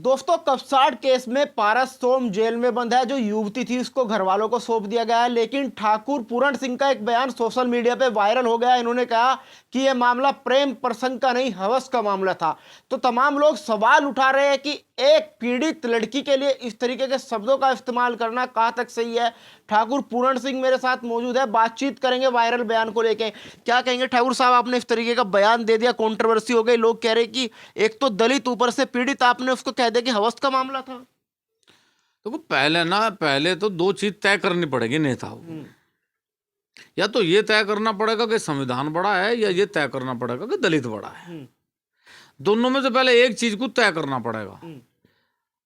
दोस्तों, कपसाड़ केस में पारस सोम जेल में बंद है। जो युवती थी उसको घर वालों को सौंप दिया गया है, लेकिन ठाकुर पूरण सिंह का एक बयान सोशल मीडिया पे वायरल हो गया। इन्होंने कहा कि यह मामला प्रेम प्रसंग का नहीं, हवस का मामला था। तो तमाम लोग सवाल उठा रहे हैं कि एक पीड़ित लड़की के लिए इस तरीके के शब्दों का इस्तेमाल करना कहाँ तक सही है। ठाकुर पूरण सिंह मेरे साथ मौजूद है, बातचीत करेंगे वायरल बयान को लेके। क्या कहेंगे ठाकुर साहब, आपने इस तरीके का बयान दे दिया, कंट्रोवर्सी हो गई, लोग कह रहे कि एक तो दलित ऊपर से पीड़ित, आपने उसको कह दिया कि हवस का मामला था। तो पहले तो दो चीज तय करनी पड़ेगी नेताओं को। या तो ये तय करना पड़ेगा कि संविधान बड़ा है, या ये तय करना पड़ेगा कि दलित बड़ा है। दोनों में से पहले एक चीज को तय करना पड़ेगा।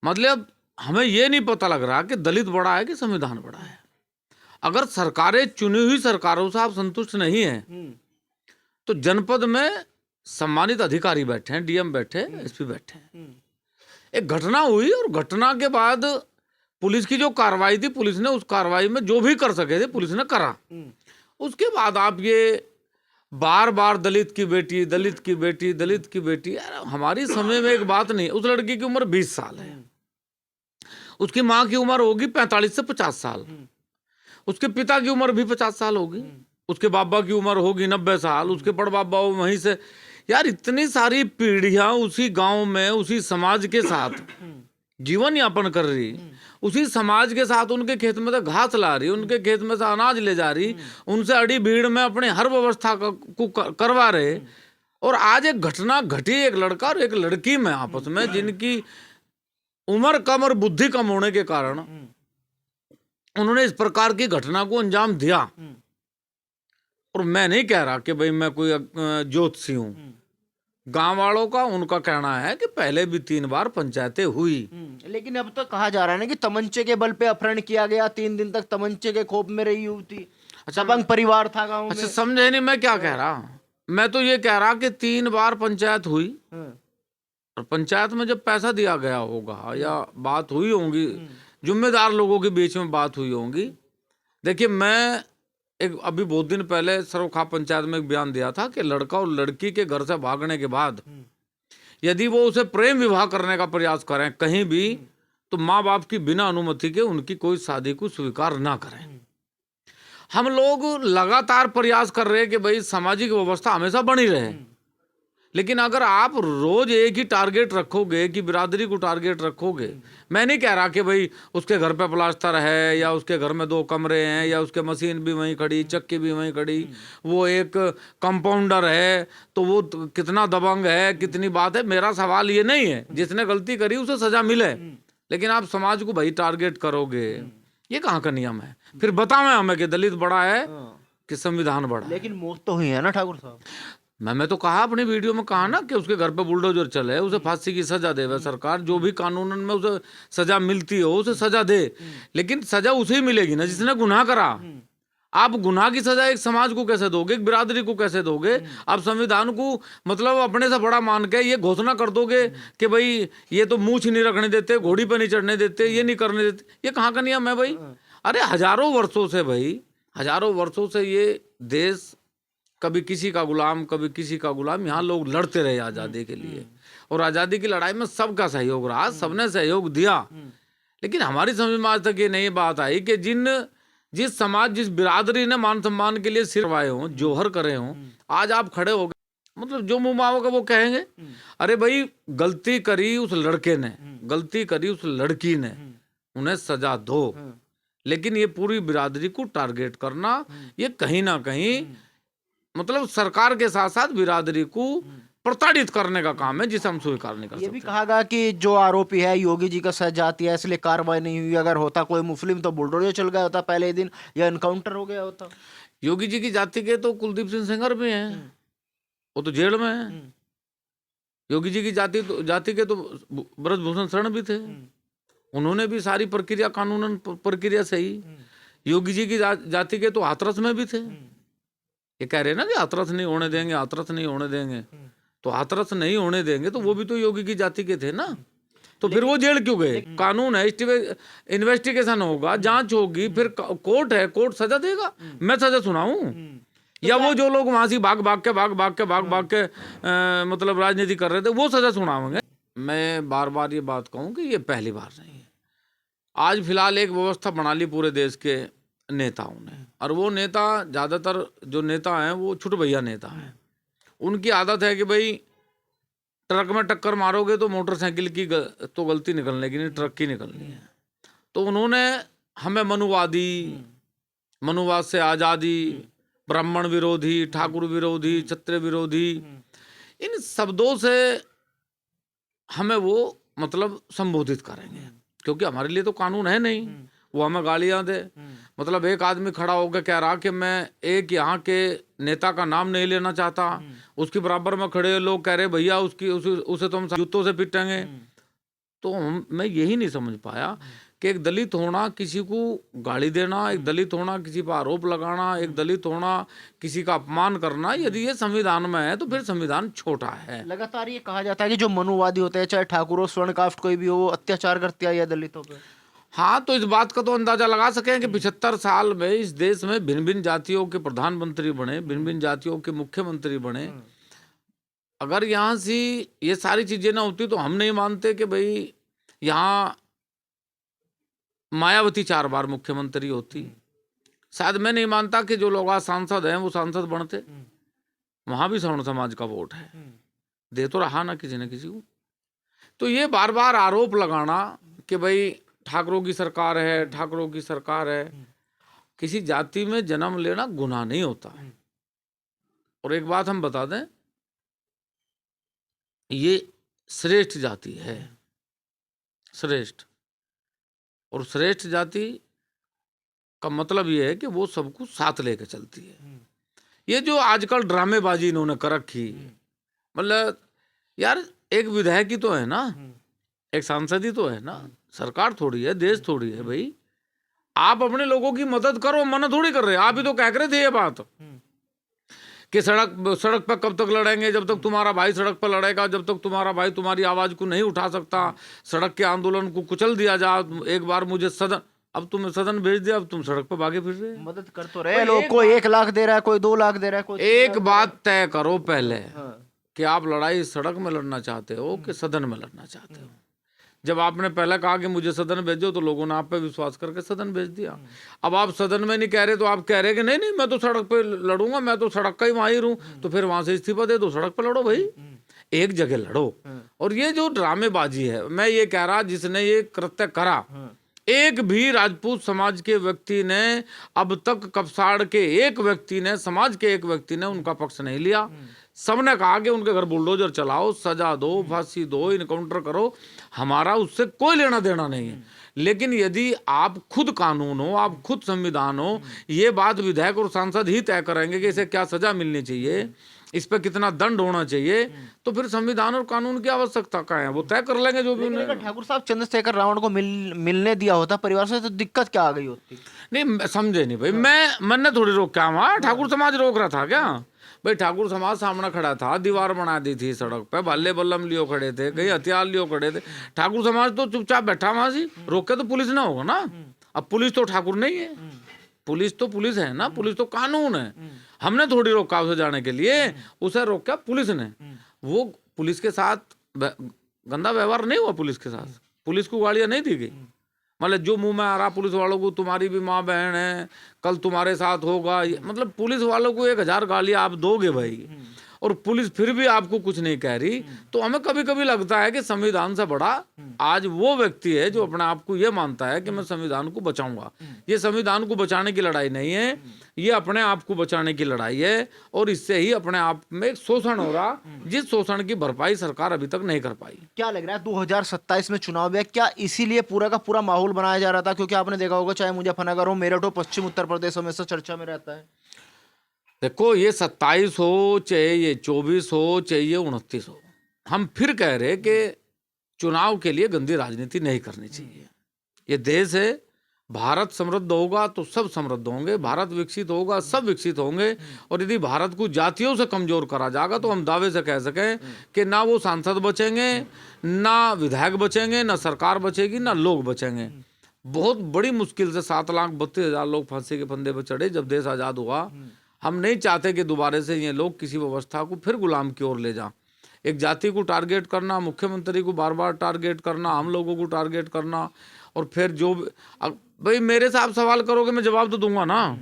मतलब हमें ये नहीं पता लग रहा कि दलित बड़ा है कि संविधान बड़ा है। अगर सरकारें, चुनी हुई सरकारों से आप संतुष्ट नहीं है, तो जनपद में सम्मानित अधिकारी बैठे हैं, डीएम बैठे, एसपी बैठे हैं। एक घटना हुई और घटना के बाद पुलिस की जो कार्रवाई थी, पुलिस ने उस कार्रवाई में जो भी कर सके थे पुलिस ने करा। उसके बाद आप ये बार बार दलित की बेटी, दलित की बेटी, दलित की बेटी, यार हमारी समय में एक बात नहीं है। उस लड़की की उम्र 20 साल है, उसकी माँ की उम्र होगी 45 से 50 साल, उसके पिता की उम्र भी 50 साल होगी, उसके बाबा की उम्र होगी 90 साल, उसके बड़बाबा वहीं से। यार इतनी सारी पीढ़ियां उसी गांव में उसी समाज के साथ जीवन यापन कर रही, उसी समाज के साथ उनके खेत में से घास ला रही, उनके खेत में से अनाज ले जा रही, उनसे अड़ी भीड़ में अपने हर व्यवस्था को करवा रहे। और आज एक घटना घटी, एक लड़का और एक लड़की में आपस में, जिनकी उम्र कम और बुद्धि कम होने के कारण उन्होंने इस प्रकार की घटना को अंजाम दिया। और मैं नहीं कह रहा कि भाई मैं कोई ज्योतिषी हूं। गांव वालों का उनका कहना है कि पहले भी 3 बार पंचायतें हुई, लेकिन अब तो कहा जा रहा है ना कि तमंचे के बल पे अपहरण किया गया, 3 दिन तक तमंचे के खौफ में रही युवती। अच्छा, दबंग परिवार था गांव में। अच्छा, समझे नहीं मैं क्या कह रहा। मैं तो ये कह रहा कि 3 बार पंचायत हुई, और पंचायत में जब पैसा दिया गया होगा या बात हुई होंगी, जिम्मेदार लोगों के बीच में बात हुई होंगी। देखिए, मैं एक अभी बहुत दिन पहले सरवखा पंचायत में एक बयान दिया था कि लड़का और लड़की के घर से भागने के बाद यदि वो उसे प्रेम विवाह करने का प्रयास करें कहीं भी, तो माँ बाप की बिना अनुमति के उनकी कोई शादी को स्वीकार ना करें। हम लोग लगातार प्रयास कर रहे हैं कि भाई सामाजिक व्यवस्था हमेशा बनी रहे। लेकिन अगर आप रोज एक ही टारगेट रखोगे कि बिरादरी को टारगेट रखोगे, मैं नहीं कह रहा कि भाई उसके घर पे प्लास्टर है, या उसके घर में 2 कमरे हैं, या उसके मशीन भी वहीं खड़ी, चक्की भी वहीं खड़ी, वो एक कंपाउंडर है, तो वो कितना दबंग है, कितनी बात है। मेरा सवाल ये नहीं है, जिसने गलती करी उसे सजा मिले। लेकिन आप समाज को भाई टारगेट करोगे, ये कहाँ का नियम है? फिर बताओ हमें कि दलित बड़ा है कि संविधान बड़ा है। लेकिन मौत तो हुई है ना ठाकुर साहब। मैं तो कहा अपनी वीडियो में, कहा ना कि उसके घर पे बुलडोजर चले, उसे फांसी की सजा दे सरकार। जो भी कानून में उसे सजा मिलती हो उसे सजा दे, लेकिन सजा उसे ही मिलेगी ना जिसने गुनाह करा। आप गुनाह की सजा एक समाज को कैसे दोगे, एक बिरादरी को कैसे दोगे? आप संविधान को मतलब अपने से बड़ा मान के ये घोषणा कर दोगे कि भाई ये तो मूंछ नहीं रखने देते, घोड़ी पे नहीं चढ़ने देते, ये नहीं करने देते। ये कहाँ का नियम है भाई? अरे हजारों वर्षों से भाई, हजारों वर्षों से ये देश कभी किसी का गुलाम, कभी किसी का गुलाम, यहाँ लोग लड़ते रहे आज़ादी के लिए। और आज़ादी की लड़ाई में सबका सहयोग रहा, सबने सहयोग दिया। लेकिन हमारी समझ में आज तक ये नहीं बात आई कि जिस समाज, जिस बिरादरी ने मान सम्मान के लिए सिर वाए हों, जोहर करे हों, आज आप खड़े हो गए। मतलब जो मुँह माओ का वो कहेंगे, अरे भाई गलती करी उस लड़के ने, गलती करी उस लड़की ने, उन्हें सजा दो। लेकिन ये पूरी बिरादरी को टारगेट करना, ये कहीं ना कहीं मतलब सरकार के साथ साथ बिरादरी को प्रताड़ित करने का काम है, जिसे हम स्वीकार नहीं कर सकते। ये भी कहा गया कि जो आरोपी है योगी जी का सजा दिया, इसलिए कार्रवाई नहीं हुई। अगर होता कोई मुस्लिम तो बुलडोजर चल गया होता पहले दिन, या एनकाउंटर हो गया होता। योगी जी की जाति के तो कुलदीप सिंह सेंगर भी हैं, वो तो जेल में है। योगी जी की जाति के तो ब्रजभूषण शरण भी थे, उन्होंने भी सारी प्रक्रिया, कानूनन प्रक्रिया सही। योगी जी की जाति के तो हाथरस में भी थे। ये कह रहे हैं ना कि हाथरस नहीं होने देंगे, हाथरस नहीं होने देंगे, तो हाथरस नहीं होने देंगे तो वो भी तो योगी की जाति के थे ना। तो फिर वो जेल क्यों गए? कानून है, इन्वेस्टिगेशन होगा, जांच होगी, फिर कोर्ट है, कोर्ट सजा देगा। मैं सजा सुनाऊं? या वो जो लोग वहां से भाग भाग के मतलब राजनीति कर रहे थे वो सजा सुनाएंगे? मैं बार बार ये बात कहूँ कि ये पहली बार नहीं है। आज फिलहाल एक व्यवस्था बना ली पूरे देश के नेताओं ने, और वो नेता, ज़्यादातर जो नेता हैं वो छुट भैया नेता हैं। उनकी आदत है कि भाई ट्रक में टक्कर मारोगे तो मोटरसाइकिल की तो गलती निकलने की नहीं, ट्रक की निकलनी है। तो उन्होंने हमें मनुवादी, मनुवाद से आज़ादी, ब्राह्मण विरोधी, ठाकुर विरोधी, क्षत्रिय विरोधी, इन शब्दों से हमें वो मतलब संबोधित करेंगे, क्योंकि हमारे लिए तो कानून है नहीं। वो हमें गालियां दे, मतलब एक आदमी खड़ा होकर कह रहा कि मैं एक यहाँ के नेता का नाम नहीं लेना चाहता, उसके बराबर में खड़े लोग कह रहे भैया उसे तो हम जूतों से पीटेंगे। तो मैं यही नहीं समझ पाया कि एक दलित होना किसी को गाली देना, एक दलित होना किसी पर आरोप लगाना, एक दलित होना किसी का अपमान करना, यदि ये संविधान में है तो फिर संविधान छोटा है। लगातार ये कहा जाता है कि जो मनुवादी होते हैं, चाहे ठाकुर हो, स्वर्ण कास्ट कोई भी हो, वो अत्याचार करते हैं या दलितों पे। हाँ, तो इस बात का तो अंदाजा लगा सकें कि 75 साल में इस देश में भिन्न भिन्न जातियों के प्रधानमंत्री बने, भिन्न भिन्न जातियों के मुख्यमंत्री बने। अगर यहाँ से ये सारी चीजें ना होती तो हम नहीं मानते कि भाई यहाँ मायावती 4 बार मुख्यमंत्री होती। शायद मैं नहीं मानता कि जो लोग आज सांसद हैं वो सांसद बनते। वहां भी सवर्ण समाज का वोट है, दे तो रहा ना किसी न किसी को। तो ये बार बार आरोप लगाना कि भाई ठाकुरों की सरकार है, ठाकुरों की सरकार है। किसी जाति में जन्म लेना गुनाह नहीं होता। और एक बात हम बता दें, ये श्रेष्ठ जाति है, श्रेष्ठ। और श्रेष्ठ जाति का मतलब ये है कि वो सबको साथ लेकर चलती है। ये जो आजकल ड्रामेबाजी इन्होंने कर रखी, मतलब यार एक विधायक ही तो है ना, एक सांसद ही तो है ना, सरकार थोड़ी है, देश थोड़ी है भाई। आप अपने लोगों की मदद करो, मना थोड़ी कर रहे। आप ही तो कह रहे थे ये बात कि सड़क पर कब तक लड़ेंगे, जब तक तुम्हारा भाई सड़क पर लड़ेगा, जब तक तुम्हारा भाई तुम्हारी आवाज को नहीं उठा सकता, सड़क के आंदोलन को कुचल दिया जाए। एक बार मुझे सदन, अब तुम्हें सदन भेज दिया, अब तुम सड़क पर भागे फिर रहे। मदद कर तो रहे लोग, कोई 1 लाख दे रहा है, कोई 2 लाख दे रहा है, कोई एक बात तय करो पहले कि आप लड़ाई सड़क में लड़ना चाहते हो कि सदन में लड़ना चाहते हो। जब आपने पहले कहा कि मुझे सदन भेजो तो लोगों ने आप पे विश्वास करके सदन भेज दिया। अब आप सदन में नहीं कह रहे तो आप कह रहे कि नहीं नहीं मैं तो सड़क पे लड़ूंगा, मैं तो सड़क का ही माहिर हूं। तो फिर वहां से इस्तीफा दे दो, सड़क पे लड़ो भाई, एक जगह लड़ो। और ये जो ड्रामेबाजी है, मैं ये कह रहा जिसने ये कृत्य करा, एक भी राजपूत समाज के व्यक्ति ने अब तक कपसाड़ के एक व्यक्ति ने, समाज के एक व्यक्ति ने उनका पक्ष नहीं लिया। सबने कहा कि उनके घर बुलडोजर चलाओ, सजा दो, फांसी दो, इनकाउंटर करो, हमारा उससे कोई लेना देना नहीं है। लेकिन यदि आप खुद कानून हो, आप खुद संविधान हो, ये बात विधायक और सांसद ही तय करेंगे कि इसे क्या सजा मिलनी चाहिए, इस पर कितना दंड होना चाहिए, तो फिर संविधान और कानून की आवश्यकता क्या है, वो तय कर लेंगे जो भी उन्हें। ठाकुर साहब चंद्रशेखर रावण को मिलने दिया होता परिवार से तो दिक्कत क्या आ गई होती? नहीं समझे नहीं भाई, मैंने थोड़ी रोक क्या वहाँ, ठाकुर समाज रोक रहा था क्या भाई? ठाकुर समाज सामने खड़ा था, दीवार बना दी थी सड़क पे, भाले बल्लम लियो खड़े थे, कई हथियार लियो खड़े थे। ठाकुर समाज तो चुपचाप बैठा वहां से, रोके तो पुलिस ना होगा ना। अब पुलिस तो ठाकुर नहीं है, पुलिस तो पुलिस है ना, पुलिस तो कानून है। हमने थोड़ी रोका उसे जाने के लिए, उसे रोका पुलिस ने। वो पुलिस के साथ गंदा व्यवहार नहीं हुआ, पुलिस के साथ पुलिस को गालियां नहीं दी गई। मतलब जो मुंह में आ रहा पुलिस वालों को, तुम्हारी भी माँ बहन है, कल तुम्हारे साथ होगा, मतलब पुलिस वालों को 1000 गालियां आप दोगे भाई, और पुलिस फिर भी आपको कुछ नहीं कह रही। तो हमें कभी कभी लगता है कि संविधान से बड़ा आज वो व्यक्ति है जो अपने आप को ये मानता है कि मैं संविधान को बचाऊंगा। ये संविधान को बचाने की लड़ाई नहीं है, ये अपने आप को बचाने की लड़ाई है। और इससे ही अपने आप में एक शोषण हो रहा, जिस शोषण की भरपाई सरकार अभी तक नहीं कर पाई। क्या लग रहा है 2027 में चुनाव है, क्या इसीलिए पूरा का पूरा माहौल बनाया जा रहा था? क्योंकि आपने देखा होगा चाहे मुजफ्फरनगर हो, मेरठ हो, पश्चिम उत्तर प्रदेश हमेशा चर्चा में रहता है। देखो ये 27 हो, चाहे ये 24 हो, चाहे ये 29 हो, हम फिर कह रहे कि चुनाव के लिए गंदी राजनीति नहीं करनी चाहिए। ये देश है, भारत समृद्ध होगा तो सब समृद्ध होंगे, भारत विकसित होगा सब विकसित होंगे। और यदि भारत को जातियों से कमजोर करा जाएगा तो हम दावे से कह सकें कि ना वो सांसद बचेंगे, ना विधायक बचेंगे, ना सरकार बचेगी, ना लोग बचेंगे। बहुत बड़ी मुश्किल से 7,32,000 लोग फांसी के फंदे पर चढ़े जब देश आज़ाद हुआ। हम नहीं चाहते कि दोबारा से ये लोग किसी व्यवस्था को फिर गुलाम की ओर ले जाएं। एक जाति को टारगेट करना, मुख्यमंत्री को बार बार टारगेट करना, हम लोगों को टारगेट करना, और फिर जो भाई मेरे से आप सवाल करोगे मैं जवाब तो दूंगा ना।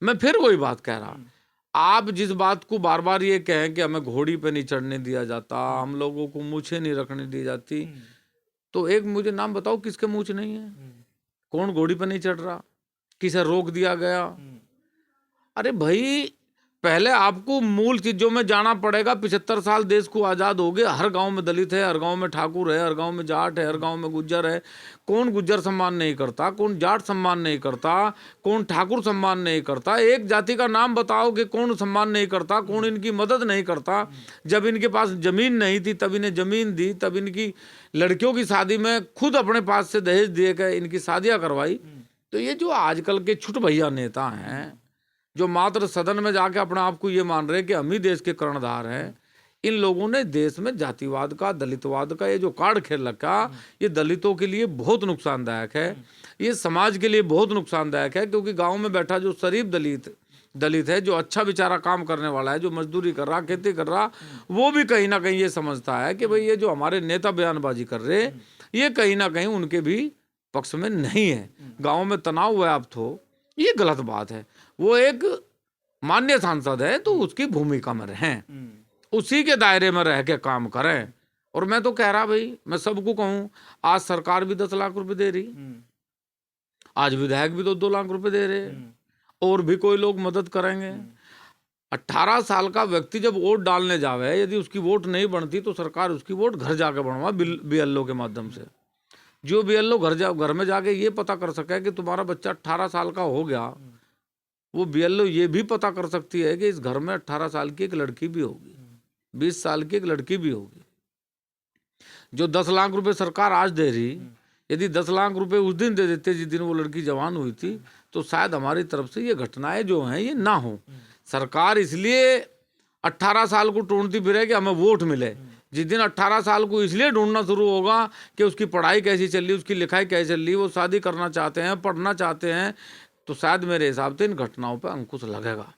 मैं फिर वही बात कह रहा, आप जिस बात को बार बार ये कहें कि हमें घोड़ी पे नहीं चढ़ने दिया जाता, हम लोगों को मूछें नहीं रखने दी जाती, तो एक मुझे नाम बताओ किसके मूछ नहीं है, कौन घोड़ी पे नहीं चढ़ रहा, किसे रोक दिया गया। अरे भाई पहले आपको मूल चीजों में जाना पड़ेगा। 75 साल देश को आजाद हो गए, हर गांव में दलित है, हर गांव में ठाकुर है, हर गांव में जाट है, हर गांव में गुज्जर है। कौन गुज्जर सम्मान नहीं करता, कौन जाट सम्मान नहीं करता, कौन ठाकुर सम्मान नहीं करता। एक जाति का नाम बताओ कि कौन सम्मान नहीं करता, कौन इनकी मदद नहीं करता। जब इनके पास जमीन नहीं थी तब इन्हें जमीन दी, तब इनकी लड़कियों की शादी में खुद अपने पास से दहेज दिए गए, इनकी शादियां करवाई। तो ये जो आजकल के छुट भैया नेता हैं, जो मात्र सदन में जाके अपने आप को ये मान रहे हैं कि हम ही देश के कर्णधार हैं, इन लोगों ने देश में जातिवाद का, दलितवाद का ये जो कार्ड खेल रखा, ये दलितों के लिए बहुत नुकसानदायक है, ये समाज के लिए बहुत नुकसानदायक है। क्योंकि गांव में बैठा जो शरीफ दलित है, जो अच्छा बेचारा काम करने वाला है, जो मजदूरी कर रहा, खेती कर रहा, वो भी कहीं ना कहीं ये समझता है कि भाई ये जो हमारे नेता बयानबाजी कर रहे, ये कहीं ना कहीं उनके भी पक्ष में नहीं है। गाँव में तनाव व्याप्त हो, ये गलत बात है। वो एक मान्य सांसद है तो उसकी भूमिका में रहें, उसी के दायरे में रह के काम करें। और मैं तो कह रहा भाई, मैं सबको कहूं, आज सरकार भी 10 लाख रुपए दे रही, आज विधायक भी 2-2 लाख रुपए दे रहे, और भी कोई लोग मदद करेंगे। 18 साल का व्यक्ति जब वोट डालने जावे, यदि उसकी वोट नहीं बनती तो सरकार उसकी वोट घर जाके बनवा BLO के माध्यम से। जो BLO घर में जाके ये पता कर सके कि तुम्हारा बच्चा 18 साल का हो गया, वो BLO ये भी पता कर सकती है कि इस घर में 18 साल की एक लड़की भी होगी, 20 साल की एक लड़की भी होगी। जो 10 लाख रुपए सरकार आज दे रही, यदि 10 लाख रुपए उस दिन दे देते जिस दिन वो लड़की जवान हुई थी, तो शायद हमारी तरफ से ये घटनाएं जो हैं ये ना हो। सरकार इसलिए 18 साल को ढूंढती फिरे कि हमें वोट मिले। जिस दिन 18 साल को इसलिए ढूंढना शुरू होगा कि उसकी पढ़ाई कैसी चल रही, उसकी लिखाई कैसी चल रही, वो शादी करना चाहते हैं, पढ़ना चाहते हैं, तो शायद मेरे हिसाब से इन घटनाओं पर अंकुश लगेगा।